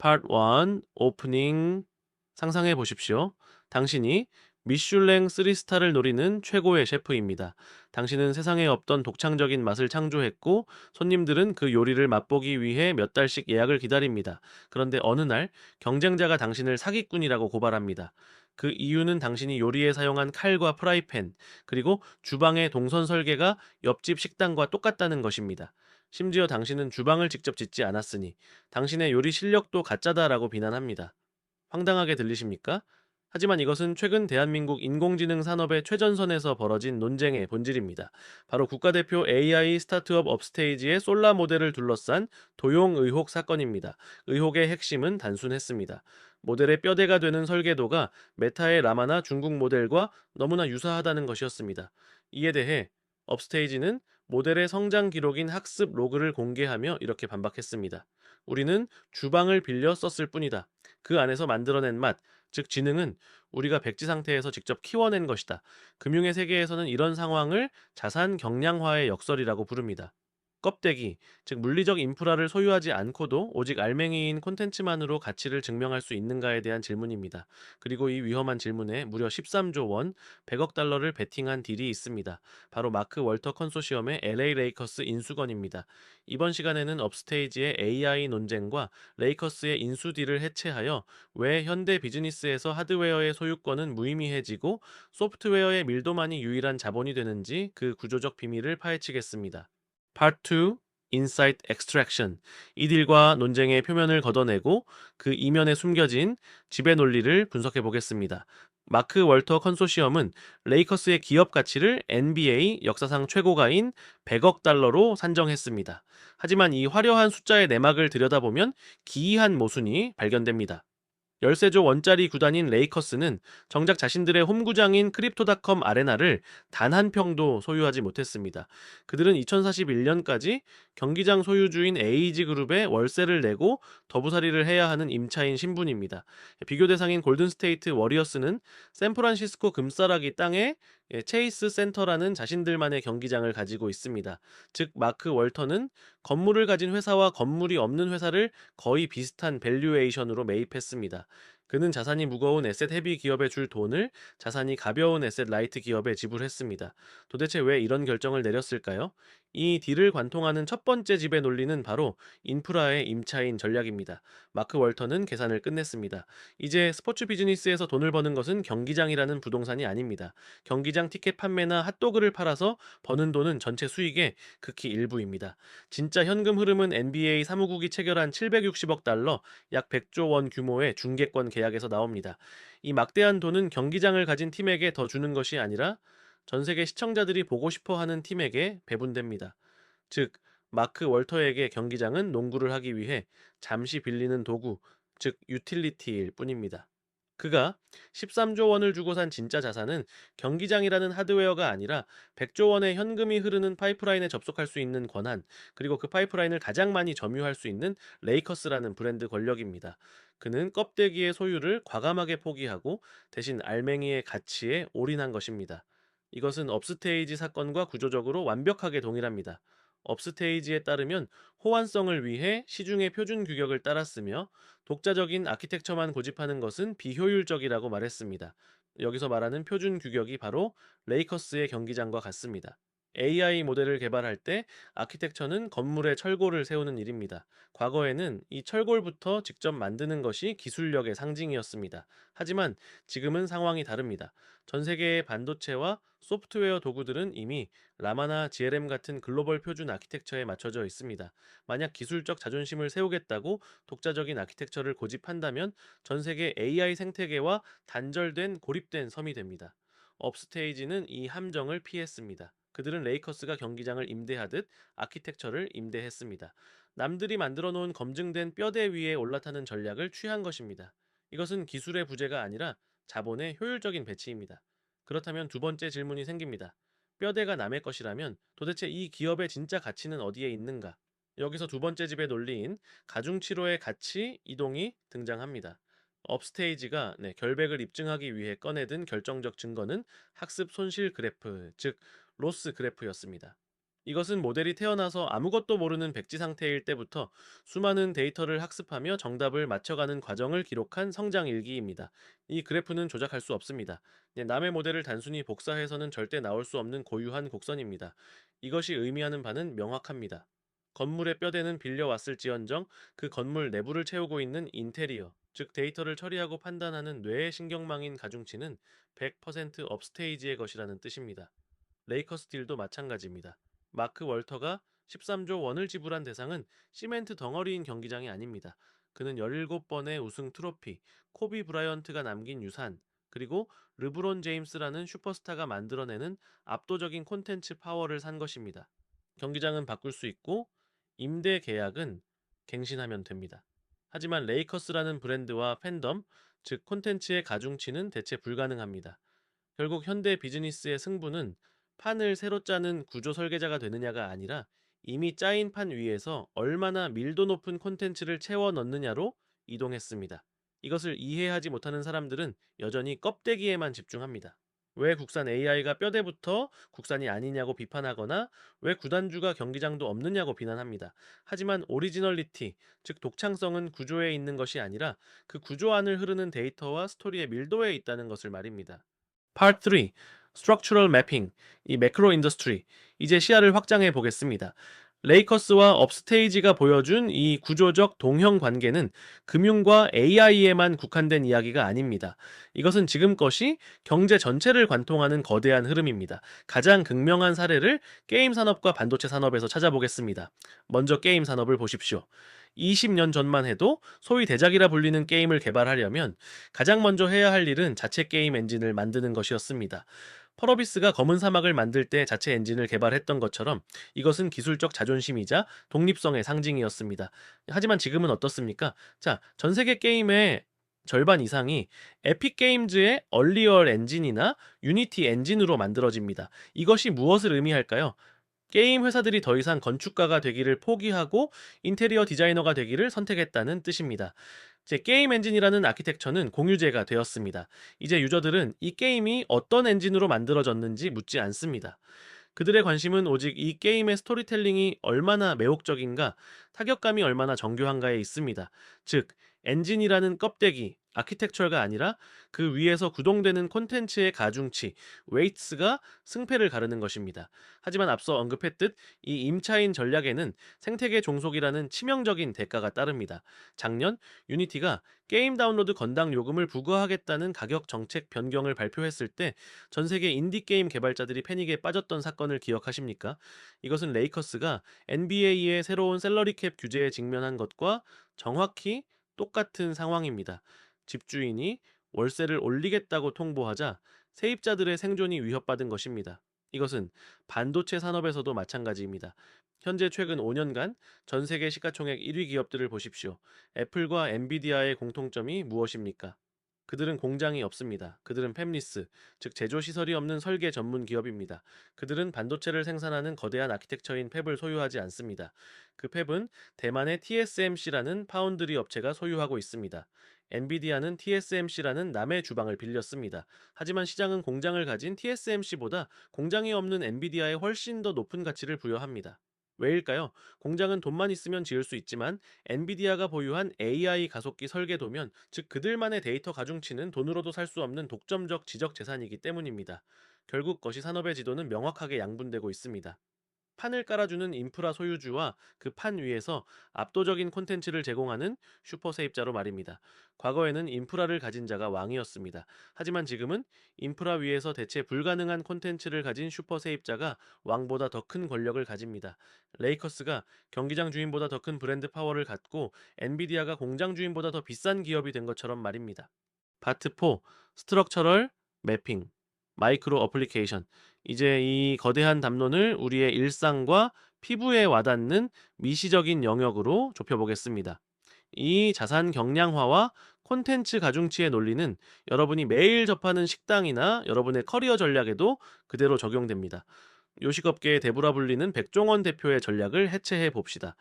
Part 1 오프닝 상상해 보십시오. 당신이 미슐랭 3스타를 노리는 최고의 셰프입니다. 당신은 세상에 없던 독창적인 맛을 창조했고 손님들은 그 요리를 맛보기 위해 몇 달씩 예약을 기다립니다. 그런데 어느 날 경쟁자가 당신을 사기꾼이라고 고발합니다. 그 이유는 당신이 요리에 사용한 칼과 프라이팬, 그리고 주방의 동선 설계가 옆집 식당과 똑같다는 것입니다. 심지어 당신은 주방을 직접 짓지 않았으니 당신의 요리 실력도 가짜다라고 비난합니다. 황당하게 들리십니까? 하지만 이것은 최근 대한민국 인공지능 산업의 최전선에서 벌어진 논쟁의 본질입니다. 바로 국가대표 AI 스타트업 업스테이지의 솔라 모델을 둘러싼 도용 의혹 사건입니다. 의혹의 핵심은 단순했습니다. 모델의 뼈대가 되는 설계도가 메타의 라마나 중국 모델과 너무나 유사하다는 것이었습니다. 이에 대해 업스테이지는 모델의 성장 기록인 학습 로그를 공개하며 이렇게 반박했습니다. 우리는 주방을 빌려 썼을 뿐이다. 그 안에서 만들어낸 맛, 즉 지능은 우리가 백지 상태에서 직접 키워낸 것이다. 금융의 세계에서는 이런 상황을 자산 경량화의 역설이라고 부릅니다. 껍데기, 즉 물리적 인프라를 소유하지 않고도 오직 알맹이인 콘텐츠만으로 가치를 증명할 수 있는가에 대한 질문입니다. 그리고 이 위험한 질문에 무려 13조 원, 100억 달러를 베팅한 딜이 있습니다. 바로 마크 월터 컨소시엄의 LA 레이커스 인수건입니다. 이번 시간에는 업스테이지의 AI 논쟁과 레이커스의 인수 딜을 해체하여 왜 현대 비즈니스에서 하드웨어의 소유권은 무의미해지고 소프트웨어의 밀도만이 유일한 자본이 되는지 그 구조적 비밀을 파헤치겠습니다. Part 2 Insight Extraction. 이 딜과 논쟁의 표면을 걷어내고 그 이면에 숨겨진 지배 논리를 분석해 보겠습니다. 마크 월터 컨소시엄은 레이커스의 기업 가치를 NBA 역사상 최고가인 100억 달러로 산정했습니다. 하지만 이 화려한 숫자의 내막을 들여다보면 기이한 모순이 발견됩니다. 13조 원짜리 구단인 레이커스는 정작 자신들의 홈구장인 크립토닷컴 아레나를 단 한 평도 소유하지 못했습니다. 그들은 2041년까지 경기장 소유주인 에이지 그룹에 월세를 내고 더부살이를 해야 하는 임차인 신분입니다. 비교 대상인 골든스테이트 워리어스는 샌프란시스코 금싸라기 땅에 체이스 센터라는 자신들만의 경기장을 가지고 있습니다. 즉 마크 월터는 건물을 가진 회사와 건물이 없는 회사를 거의 비슷한 밸류에이션으로 매입했습니다. 그는 자산이 무거운 에셋 헤비 기업에 줄 돈을 자산이 가벼운 에셋 라이트 기업에 지불했습니다. 도대체 왜 이런 결정을 내렸을까요? 이 딜을 관통하는 첫 번째 지배 논리는 바로 인프라의 임차인 전략입니다. 마크 월터는 계산을 끝냈습니다. 이제 스포츠 비즈니스에서 돈을 버는 것은 경기장이라는 부동산이 아닙니다. 경기장 티켓 판매나 핫도그를 팔아서 버는 돈은 전체 수익의 극히 일부입니다. 진짜 현금 흐름은 NBA 사무국이 체결한 760억 달러, 약 100조 원 규모의 중개권 계약에서 나옵니다. 이 막대한 돈은 경기장을 가진 팀에게 더 주는 것이 아니라 전 세계 시청자들이 보고 싶어 하는 팀에게 배분됩니다. 즉, 마크 월터에게 경기장은 농구를 하기 위해 잠시 빌리는 도구, 즉 유틸리티일 뿐입니다. 그가 13조 원을 주고 산 진짜 자산은 경기장이라는 하드웨어가 아니라 100조 원의 현금이 흐르는 파이프라인에 접속할 수 있는 권한, 그리고 그 파이프라인을 가장 많이 점유할 수 있는 레이커스라는 브랜드 권력입니다. 그는 껍데기의 소유를 과감하게 포기하고 대신 알맹이의 가치에 올인한 것입니다. 이것은 업스테이지 사건과 구조적으로 완벽하게 동일합니다. 업스테이지에 따르면 호환성을 위해 시중의 표준 규격을 따랐으며 독자적인 아키텍처만 고집하는 것은 비효율적이라고 말했습니다. 여기서 말하는 표준 규격이 바로 레이커스의 경기장과 같습니다. AI 모델을 개발할 때 아키텍처는 건물에 철골을 세우는 일입니다. 과거에는 이 철골부터 직접 만드는 것이 기술력의 상징이었습니다. 하지만 지금은 상황이 다릅니다. 전 세계의 반도체와 소프트웨어 도구들은 이미 라마나 GLM 같은 글로벌 표준 아키텍처에 맞춰져 있습니다. 만약 기술적 자존심을 세우겠다고 독자적인 아키텍처를 고집한다면 전 세계 AI 생태계와 단절된 고립된 섬이 됩니다. 업스테이지는 이 함정을 피했습니다. 그들은 레이커스가 경기장을 임대하듯 아키텍처를 임대했습니다. 남들이 만들어 놓은 검증된 뼈대 위에 올라타는 전략을 취한 것입니다. 이것은 기술의 부재가 아니라 자본의 효율적인 배치입니다. 그렇다면 두 번째 질문이 생깁니다. 뼈대가 남의 것이라면 도대체 이 기업의 진짜 가치는 어디에 있는가? 여기서 두 번째 집의 논리인 가중치료의 가치 이동이 등장합니다. 업스테이지가 결백을 입증하기 위해 꺼내든 결정적 증거는 학습 손실 그래프, 즉 로스 그래프였습니다. 이것은 모델이 태어나서 아무것도 모르는 백지 상태일 때부터 수많은 데이터를 학습하며 정답을 맞춰가는 과정을 기록한 성장 일기입니다. 이 그래프는 조작할 수 없습니다. 남의 모델을 단순히 복사해서는 절대 나올 수 없는 고유한 곡선입니다. 이것이 의미하는 바는 명확합니다. 건물의 뼈대는 빌려왔을지언정 그 건물 내부를 채우고 있는 인테리어, 즉 데이터를 처리하고 판단하는 뇌의 신경망인 가중치는 100% 업스테이지의 것이라는 뜻입니다. 레이커스 딜도 마찬가지입니다. 마크 월터가 13조 원을 지불한 대상은 시멘트 덩어리인 경기장이 아닙니다. 그는 17번의 우승 트로피, 코비 브라이언트가 남긴 유산, 그리고 르브론 제임스라는 슈퍼스타가 만들어내는 압도적인 콘텐츠 파워를 산 것입니다. 경기장은 바꿀 수 있고 임대 계약은 갱신하면 됩니다. 하지만 레이커스라는 브랜드와 팬덤, 즉 콘텐츠의 가중치는 대체 불가능합니다. 결국 현대 비즈니스의 승부는 판을 새로 짜는 구조 설계자가 되느냐가 아니라 이미 짜인 판 위에서 얼마나 밀도 높은 콘텐츠를 채워 넣느냐로 이동했습니다. 이것을 이해하지 못하는 사람들은 여전히 껍데기에만 집중합니다. 왜 국산 AI가 뼈대부터 국산이 아니냐고 비판하거나 왜 구단주가 경기장도 없느냐고 비난합니다. 하지만 오리지널리티, 즉 독창성은 구조에 있는 것이 아니라 그 구조 안을 흐르는 데이터와 스토리의 밀도에 있다는 것을 말입니다. Part 3. Structural Mapping. 이 매크로 인더스트리. 이제 시야를 확장해 보겠습니다. 레이커스와 업스테이지가 보여준 이 구조적 동형 관계는 금융과 AI에만 국한된 이야기가 아닙니다. 이것은 지금 것이 경제 전체를 관통하는 거대한 흐름입니다. 가장 극명한 사례를 게임 산업과 반도체 산업에서 찾아보겠습니다. 먼저 게임 산업을 보십시오. 20년 전만 해도 소위 대작이라 불리는 게임을 개발하려면 가장 먼저 해야 할 일은 자체 게임 엔진을 만드는 것이었습니다. 펄어비스가 검은 사막을 만들 때 자체 엔진을 개발했던 것처럼 이것은 기술적 자존심이자 독립성의 상징이었습니다. 하지만 지금은 어떻습니까? 자, 전 세계 게임의 절반 이상이 에픽 게임즈의 얼리얼 엔진이나 유니티 엔진으로 만들어집니다. 이것이 무엇을 의미할까요? 게임 회사들이 더 이상 건축가가 되기를 포기하고 인테리어 디자이너가 되기를 선택했다는 뜻입니다. 제 게임 엔진이라는 아키텍처는 공유제가 되었습니다. 이제 유저들은 이 게임이 어떤 엔진으로 만들어졌는지 묻지 않습니다. 그들의 관심은 오직 이 게임의 스토리텔링이 얼마나 매혹적인가, 타격감이 얼마나 정교한가에 있습니다. 즉, 엔진이라는 껍데기, 아키텍처가 아니라 그 위에서 구동되는 콘텐츠의 가중치, 웨이트스가 승패를 가르는 것입니다. 하지만 앞서 언급했듯 이 임차인 전략에는 생태계 종속이라는 치명적인 대가가 따릅니다. 작년 유니티가 게임 다운로드 건당 요금을 부과하겠다는 가격 정책 변경을 발표했을 때 전 세계 인디게임 개발자들이 패닉에 빠졌던 사건을 기억하십니까? 이것은 레이커스가 NBA의 새로운 셀러리 캡 규제에 직면한 것과 정확히 똑같은 상황입니다. 집주인이 월세를 올리겠다고 통보하자 세입자들의 생존이 위협받은 것입니다. 이것은 반도체 산업에서도 마찬가지입니다. 현재 최근 5년간 전 세계 시가총액 1위 기업들을 보십시오. 애플과 엔비디아의 공통점이 무엇입니까? 그들은 공장이 없습니다. 그들은 팹리스, 즉 제조 시설이 없는 설계 전문 기업입니다. 그들은 반도체를 생산하는 거대한 아키텍처인 팹을 소유하지 않습니다. 그 팹은 대만의 TSMC라는 파운드리 업체가 소유하고 있습니다. 엔비디아는 TSMC라는 남의 주방을 빌렸습니다. 하지만 시장은 공장을 가진 TSMC보다 공장이 없는 엔비디아에 훨씬 더 높은 가치를 부여합니다. 왜일까요? 공장은 돈만 있으면 지을 수 있지만 엔비디아가 보유한 AI 가속기 설계도면, 즉 그들만의 데이터 가중치는 돈으로도 살 수 없는 독점적 지적 재산이기 때문입니다. 결국 거시 산업의 지도는 명확하게 양분되고 있습니다. 판을 깔아주는 인프라 소유주와 그 판 위에서 압도적인 콘텐츠를 제공하는 슈퍼 세입자로 말입니다. 과거에는 인프라를 가진 자가 왕이었습니다. 하지만 지금은 인프라 위에서 대체 불가능한 콘텐츠를 가진 슈퍼 세입자가 왕보다 더 큰 권력을 가집니다. 레이커스가 경기장 주인보다 더 큰 브랜드 파워를 갖고 엔비디아가 공장 주인보다 더 비싼 기업이 된 것처럼 말입니다. 파트 4. 스트럭처럴 매핑 마이크로 어플리케이션. 이제 이 거대한 담론을 우리의 일상과 피부에 와닿는 미시적인 영역으로 좁혀보겠습니다. 이 자산 경량화와 콘텐츠 가중치의 논리는 여러분이 매일 접하는 식당이나 여러분의 커리어 전략에도 그대로 적용됩니다. 요식업계의 대부라 불리는 백종원 대표의 전략을 해체해 봅시다.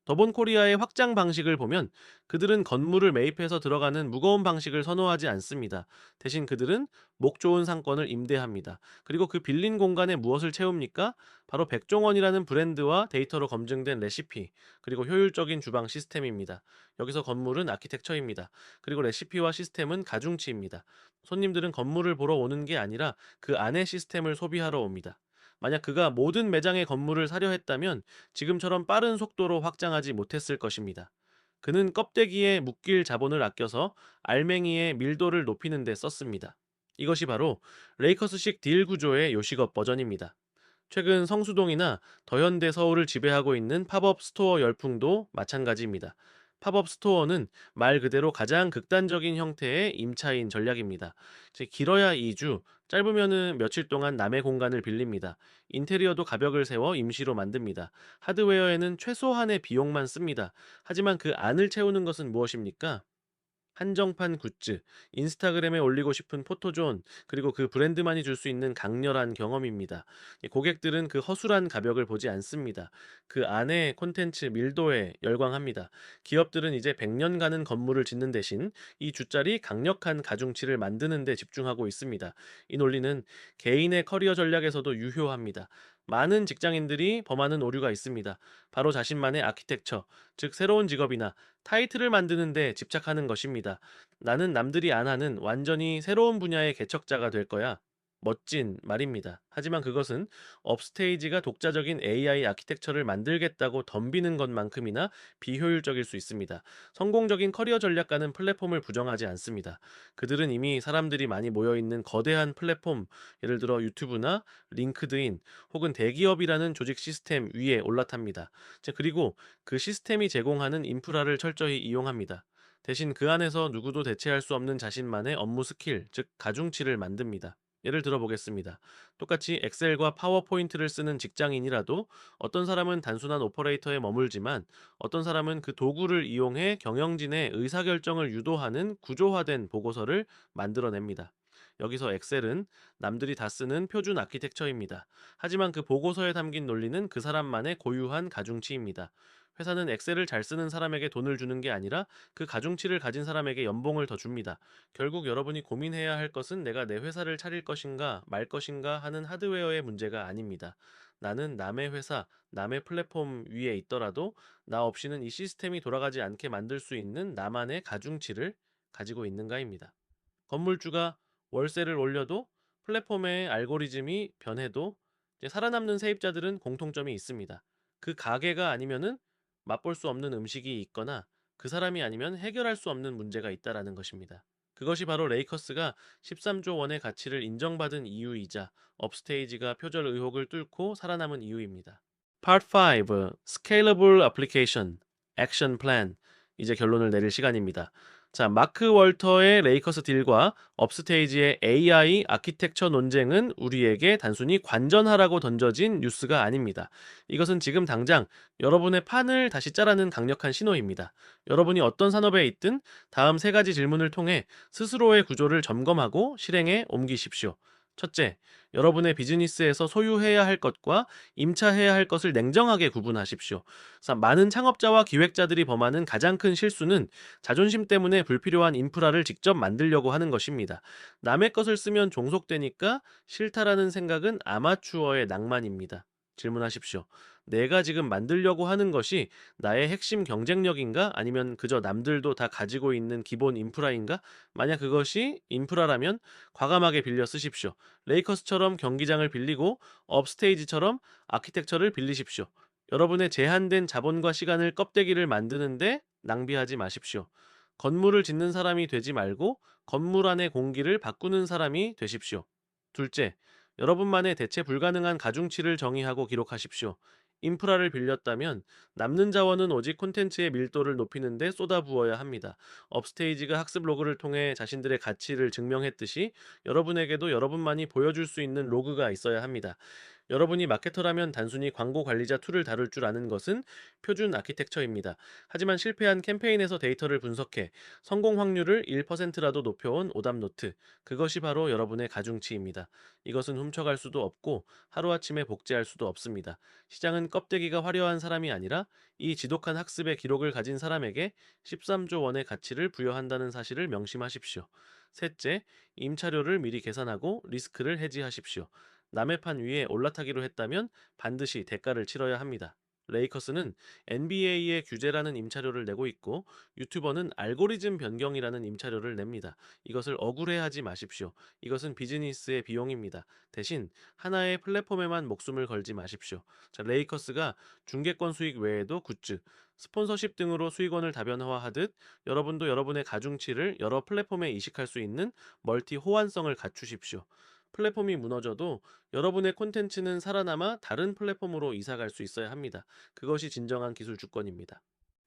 더본 코리아의 확장 방식을 보면 그들은 건물을 매입해서 들어가는 무거운 방식을 선호하지 않습니다. 대신 그들은 목 좋은 상권을 임대합니다. 그리고 그 빌린 공간에 무엇을 채웁니까? 바로 백종원이라는 브랜드와 데이터로 검증된 레시피, 그리고 효율적인 주방 시스템입니다. 여기서 건물은 아키텍처입니다. 그리고 레시피와 시스템은 가중치입니다. 손님들은 건물을 보러 오는 게 아니라 그 안의 시스템을 소비하러 옵니다. 만약 그가 모든 매장의 건물을 사려 했다면 지금처럼 빠른 속도로 확장하지 못했을 것입니다. 그는 껍데기에 묶일 자본을 아껴서 알맹이의 밀도를 높이는 데 썼습니다. 이것이 바로 레이커스식 딜 구조의 요식업 버전입니다. 최근 성수동이나 더현대 서울을 지배하고 있는 팝업 스토어 열풍도 마찬가지입니다. 팝업 스토어는 말 그대로 가장 극단적인 형태의 임차인 전략입니다. 길어야 2주, 짧으면은 며칠 동안 남의 공간을 빌립니다. 인테리어도 가벽을 세워 임시로 만듭니다. 하드웨어에는 최소한의 비용만 씁니다. 하지만 그 안을 채우는 것은 무엇입니까? 한정판 굿즈, 인스타그램에 올리고 싶은 포토존, 그리고 그 브랜드만이 줄 수 있는 강렬한 경험입니다. 이 고객들은 그 허술한 가격을 보지 않습니다. 그 안에 콘텐츠 밀도에 열광합니다. 기업들은 이제 100년 가는 건물을 짓는 대신 이 주짜리 강력한 가중치를 만드는 데 집중하고 있습니다. 이 논리는 개인의 커리어 전략에서도 유효합니다. 많은 직장인들이 범하는 오류가 있습니다. 바로 자신만의 아키텍처, 즉 새로운 직업이나 타이틀을 만드는 데 집착하는 것입니다. 나는 남들이 안 하는 완전히 새로운 분야의 개척자가 될 거야. 멋진 말입니다. 하지만 그것은 업스테이지가 독자적인 AI 아키텍처를 만들겠다고 덤비는 것만큼이나 비효율적일 수 있습니다. 성공적인 커리어 전략가는 플랫폼을 부정하지 않습니다. 그들은 이미 사람들이 많이 모여 있는 거대한 플랫폼, 예를 들어 유튜브나 링크드인 혹은 대기업이라는 조직 시스템 위에 올라탑니다. 그리고 그 시스템이 제공하는 인프라를 철저히 이용합니다. 대신 그 안에서 누구도 대체할 수 없는 자신만의 업무 스킬, 즉 가중치를 만듭니다. 예를 들어 보겠습니다. 똑같이 엑셀과 파워포인트를 쓰는 직장인이라도 어떤 사람은 단순한 오퍼레이터에 머물지만 어떤 사람은 그 도구를 이용해 경영진의 의사결정을 유도하는 구조화된 보고서를 만들어냅니다. 여기서 엑셀은 남들이 다 쓰는 표준 아키텍처입니다. 하지만 그 보고서에 담긴 논리는 그 사람만의 고유한 가중치입니다. 회사는 엑셀을 잘 쓰는 사람에게 돈을 주는 게 아니라 그 가중치를 가진 사람에게 연봉을 더 줍니다. 결국 여러분이 고민해야 할 것은 내가 내 회사를 차릴 것인가 말 것인가 하는 하드웨어의 문제가 아닙니다. 나는 남의 회사, 남의 플랫폼 위에 있더라도 나 없이는 이 시스템이 돌아가지 않게 만들 수 있는 나만의 가중치를 가지고 있는가입니다. 건물주가 월세를 올려도 플랫폼의 알고리즘이 변해도 이제 살아남는 세입자들은 공통점이 있습니다. 그 가게가 아니면은 맛볼 수 없는 음식이 있거나 그 사람이 아니면 해결할 수 없는 문제가 있다라는 것입니다. 그것이 바로 레이커스가 13조 원의 가치를 인정받은 이유이자 업스테이지가 표절 의혹을 뚫고 살아남은 이유입니다. Part 5. Scalable Application Action Plan. 이제 결론을 내릴 시간입니다. 자, 마크 월터의 레이커스 딜과 업스테이지의 AI 아키텍처 논쟁은 우리에게 단순히 관전하라고 던져진 뉴스가 아닙니다. 이것은 지금 당장 여러분의 판을 다시 짜라는 강력한 신호입니다. 여러분이 어떤 산업에 있든 다음 세 가지 질문을 통해 스스로의 구조를 점검하고 실행에 옮기십시오. 첫째, 여러분의 비즈니스에서 소유해야 할 것과 임차해야 할 것을 냉정하게 구분하십시오. 그래서 많은 창업자와 기획자들이 범하는 가장 큰 실수는 자존심 때문에 불필요한 인프라를 직접 만들려고 하는 것입니다. 남의 것을 쓰면 종속되니까 싫다라는 생각은 아마추어의 낭만입니다. 질문하십시오. 내가 지금 만들려고 하는 것이 나의 핵심 경쟁력인가? 아니면 그저 남들도 다 가지고 있는 기본 인프라인가? 만약 그것이 인프라라면 과감하게 빌려 쓰십시오. 레이커스처럼 경기장을 빌리고 업스테이지처럼 아키텍처를 빌리십시오. 여러분의 제한된 자본과 시간을 껍데기를 만드는데 낭비하지 마십시오. 건물을 짓는 사람이 되지 말고 건물 안의 공기를 바꾸는 사람이 되십시오. 둘째, 여러분만의 대체 불가능한 가중치를 정의하고 기록하십시오. 인프라를 빌렸다면 남는 자원은 오직 콘텐츠의 밀도를 높이는 데 쏟아부어야 합니다. 업스테이지가 학습 로그를 통해 자신들의 가치를 증명했듯이 여러분에게도 여러분만이 보여줄 수 있는 로그가 있어야 합니다. 여러분이 마케터라면 단순히 광고 관리자 툴을 다룰 줄 아는 것은 표준 아키텍처입니다. 하지만 실패한 캠페인에서 데이터를 분석해 성공 확률을 1%라도 높여온 오답노트. 그것이 바로 여러분의 가중치입니다. 이것은 훔쳐갈 수도 없고 하루아침에 복제할 수도 없습니다. 시장은 껍데기가 화려한 사람이 아니라 이 지독한 학습의 기록을 가진 사람에게 13조 원의 가치를 부여한다는 사실을 명심하십시오. 셋째, 임차료를 미리 계산하고 리스크를 해지하십시오. 남의 판 위에 올라타기로 했다면 반드시 대가를 치러야 합니다. 레이커스는 NBA의 규제라는 임차료를 내고 있고 유튜버는 알고리즘 변경이라는 임차료를 냅니다. 이것을 억울해하지 마십시오. 이것은 비즈니스의 비용입니다. 대신 하나의 플랫폼에만 목숨을 걸지 마십시오. 자, 레이커스가 중계권 수익 외에도 굿즈, 스폰서십 등으로 수익원을 다변화하듯 여러분도 여러분의 가중치를 여러 플랫폼에 이식할 수 있는 멀티 호환성을 갖추십시오. 플랫폼이 무너져도 여러분의 콘텐츠는 살아남아 다른 플랫폼으로 이사갈 수 있어야 합니다. 그것이 진정한 기술 주권입니다.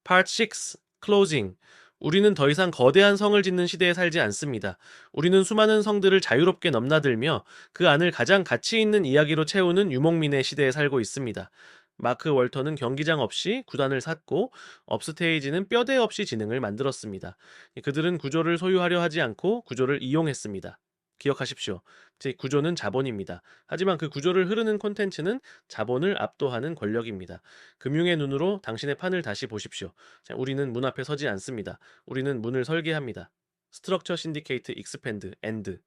Part 6. Closing. 우리는 더 이상 거대한 성을 짓는 시대에 살지 않습니다. 우리는 수많은 성들을 자유롭게 넘나들며 그 안을 가장 가치 있는 이야기로 채우는 유목민의 시대에 살고 있습니다. 마크 월터는 경기장 없이 구단을 샀고 업스테이지는 뼈대 없이 지능을 만들었습니다. 그들은 구조를 소유하려 하지 않고 구조를 이용했습니다. 기억하십시오. 즉 구조는 자본입니다. 하지만 그 구조를 흐르는 콘텐츠는 자본을 압도하는 권력입니다. 금융의 눈으로 당신의 판을 다시 보십시오. 자, 우리는 문 앞에 서지 않습니다. 우리는 문을 설계합니다. 스트럭처 신디케이트 익스펜드 엔드.